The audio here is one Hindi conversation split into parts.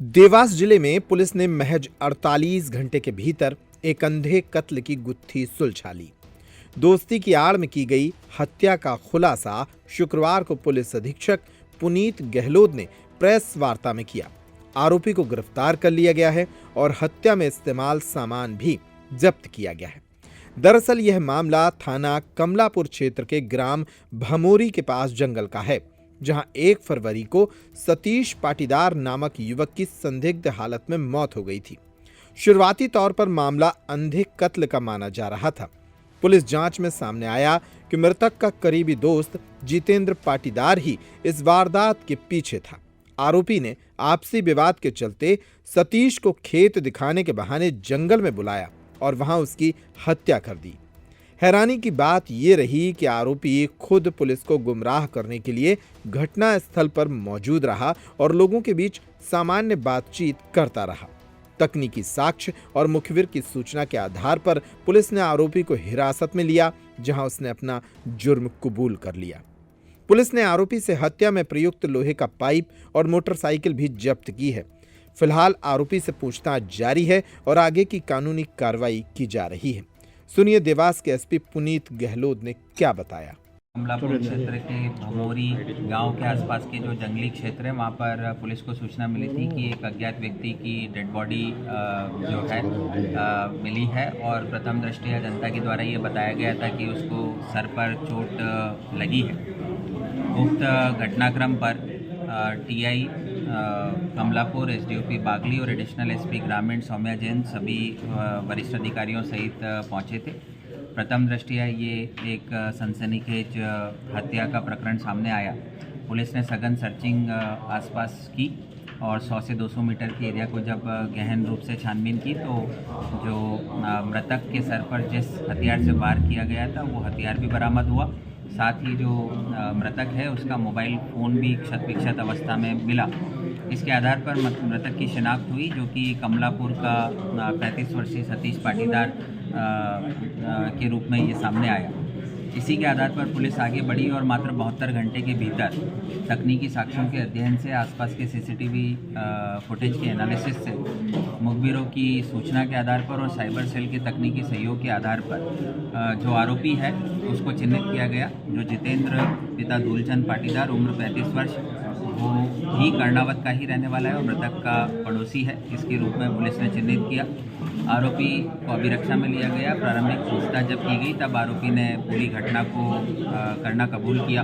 देवास जिले में पुलिस ने महज 48 घंटे के भीतर एक अंधे कत्ल की गुत्थी सुलझा ली। दोस्ती की आड़ में की गई हत्या का खुलासा शुक्रवार को पुलिस अधीक्षक पुनीत गहलोत ने प्रेस वार्ता में किया। आरोपी को गिरफ्तार कर लिया गया है और हत्या में इस्तेमाल सामान भी जब्त किया गया है। दरअसल यह मामला थाना कमलापुर क्षेत्र के ग्राम भमोरी के पास जंगल का है, जहां 1 फरवरी को सतीश पाटीदार नामक युवक की संदिग्ध हालत में मौत हो गई थी। शुरुआती तौर पर मामला अंधे कत्ल का माना जा रहा था। पुलिस जांच में सामने आया कि मृतक का करीबी दोस्त जितेंद्र पाटीदार ही इस वारदात के पीछे था। आरोपी ने आपसी विवाद के चलते सतीश को खेत दिखाने के बहाने जंगल में बुलाया और वहां उसकी हत्या कर दी। हैरानी की बात यह रही कि आरोपी खुद पुलिस को गुमराह करने के लिए घटना स्थल पर मौजूद रहा और लोगों के बीच सामान्य बातचीत करता रहा। तकनीकी साक्ष्य और मुखबिर की सूचना के आधार पर पुलिस ने आरोपी को हिरासत में लिया, जहां उसने अपना जुर्म कबूल कर लिया। पुलिस ने आरोपी से हत्या में प्रयुक्त लोहे का पाइप और मोटरसाइकिल भी जब्त की है। फिलहाल आरोपी से पूछताछ जारी है और आगे की कानूनी कार्रवाई की जा रही है। सुनिए देवास के एसपी पुनीत गहलोत ने क्या बताया। कमलापुर क्षेत्र के भमोरी गांव के आसपास के जो जंगली क्षेत्र है, वहां पर पुलिस को सूचना मिली थी कि एक अज्ञात व्यक्ति की डेड बॉडी जो है मिली है और प्रथम दृष्टया जनता के द्वारा ये बताया गया था कि उसको सर पर चोट लगी है। उक्त घटनाक्रम पर टीआई कमलापुर, एसडीओपी बागली और एडिशनल एसपी ग्रामीण सौम्या जैन सभी वरिष्ठ अधिकारियों सहित पहुंचे थे। प्रथम दृष्टया ये एक सनसनीखेज हत्या का प्रकरण सामने आया। पुलिस ने सघन सर्चिंग आसपास की और 100 से 200 मीटर के एरिया को जब गहन रूप से छानबीन की तो जो मृतक के सर पर जिस हथियार से वार किया गया था वो हथियार भी बरामद हुआ। साथ ही जो मृतक है उसका मोबाइल फ़ोन भी क्षत विक्षत अवस्था में मिला। इसके आधार पर मृतक की शिनाख्त हुई, जो कि कमलापुर का 35 वर्षीय सतीश पाटीदार के रूप में ये सामने आया। इसी के आधार पर पुलिस आगे बढ़ी और मात्र 72 घंटे के भीतर तकनीकी साक्ष्यों के अध्ययन से, आसपास के सीसीटीवी फुटेज के एनालिसिस से, मुखबिरों की सूचना के आधार पर और साइबर सेल के तकनीकी सहयोग के आधार पर जो आरोपी है उसको चिन्हित किया गया। जो जितेंद्र पिता दूलचंद पाटीदार, उम्र 35 वर्ष, वो भी कर्णावत का ही रहने वाला है और मृतक का पड़ोसी है, इसके रूप में पुलिस ने चिन्हित किया। आरोपी को अभिरक्षा में लिया गया। प्रारंभिक पूछताछ जब की गई तब आरोपी ने पूरी घटना को करना कबूल किया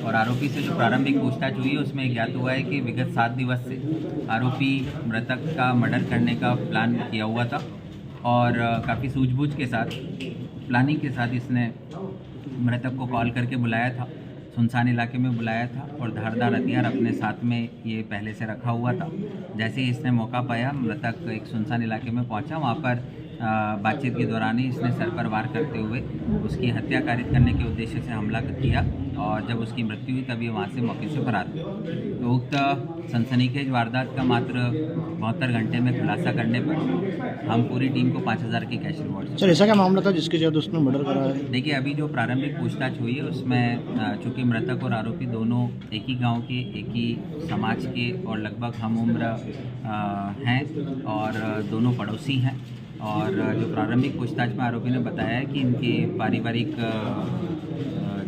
और आरोपी से जो प्रारंभिक पूछताछ हुई उसमें ज्ञात हुआ है कि विगत 7 दिवस से आरोपी मृतक का मर्डर करने का प्लान किया हुआ था और काफ़ी सूझबूझ के साथ, प्लानिंग के साथ इसने मृतक को कॉल करके बुलाया था, सुनसान इलाके में बुलाया था और धारदार हथियार अपने साथ में ये पहले से रखा हुआ था। जैसे ही इसने मौका पाया, मृतक एक सुनसान इलाके में पहुंचा। वहां पर बातचीत के दौरान ही इसने सर पर वार करते हुए उसकी हत्या कारित करने के उद्देश्य से हमला किया और जब उसकी मृत्यु हुई तभी वहां से मौके से फरार हुआ। तो उक्त सनसनीखेज वारदात का मात्र 72 घंटे में खुलासा करने पर हम पूरी टीम को 5000 की कैश रिवॉर्ड। सर, ऐसा क्या मामला था जिसके जब उसने मर्डर करा है? देखिए, अभी जो प्रारंभिक पूछताछ हुई है उसमें चूँकि मृतक और आरोपी दोनों एक ही गांव के, एक ही समाज के और लगभग हम उम्र हैं और दोनों पड़ोसी हैं और जो प्रारंभिक पूछताछ में आरोपी ने बताया है कि इनके पारिवारिक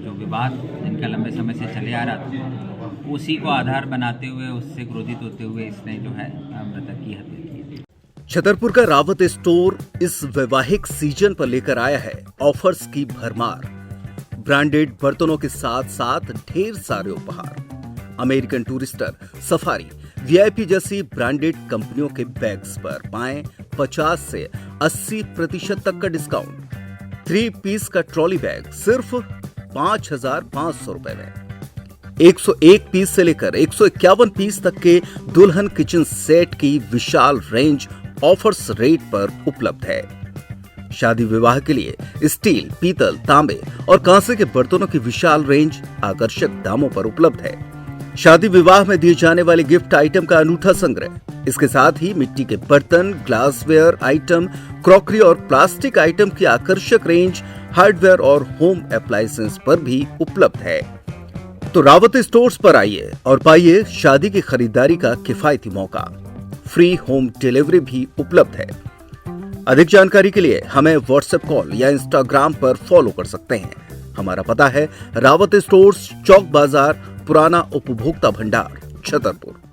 जो विवाद इनका लंबे समय से चले आ रहा था, उसी को आधार बनाते हुए, उससे क्रोधित होते हुए इसने जो है मृतक की हत्या की। छतरपुर का रावत स्टोर इस वैवाहिक सीजन पर लेकर आया है ऑफर्स की भरमार। ब्रांडेड बर्तनों के साथ साथ ढेर सारे उपहार। अमेरिकन टूरिस्टर, सफारी, वीआईपी जैसी ब्रांडेड कंपनियों के बैग्स पर पाएं 50 से 80% तक का डिस्काउंट। 3 पीस का ट्रॉली बैग सिर्फ 5,500 रुपए में। 101 पीस से लेकर 151 पीस तक के दुल्हन किचन सेट की विशाल रेंज ऑफर्स रेट पर उपलब्ध है। शादी विवाह के लिए स्टील, पीतल, तांबे और कांसे के बर्तनों की विशाल रेंज आकर्षक दामों पर उपलब्ध है। शादी विवाह में दिए जाने वाले गिफ्ट आइटम का अनूठा संग्रह। इसके साथ ही मिट्टी के बर्तन, ग्लासवेयर आइटम, क्रॉकरी और प्लास्टिक आइटम की आकर्षक रेंज हार्डवेयर और होम एप्लायंसेस पर भी उपलब्ध है। तो रावत स्टोर्स पर आइए और पाइए शादी की खरीदारी का किफायती मौका। फ्री होम डिलीवरी भी उपलब्ध है। अधिक जानकारी के लिए हमें व्हाट्सएप कॉल या इंस्टाग्राम पर फॉलो कर सकते हैं। हमारा पता है रावत स्टोर्स, चौक बाजार, पुराना उपभोक्ता भंडार, छतरपुर।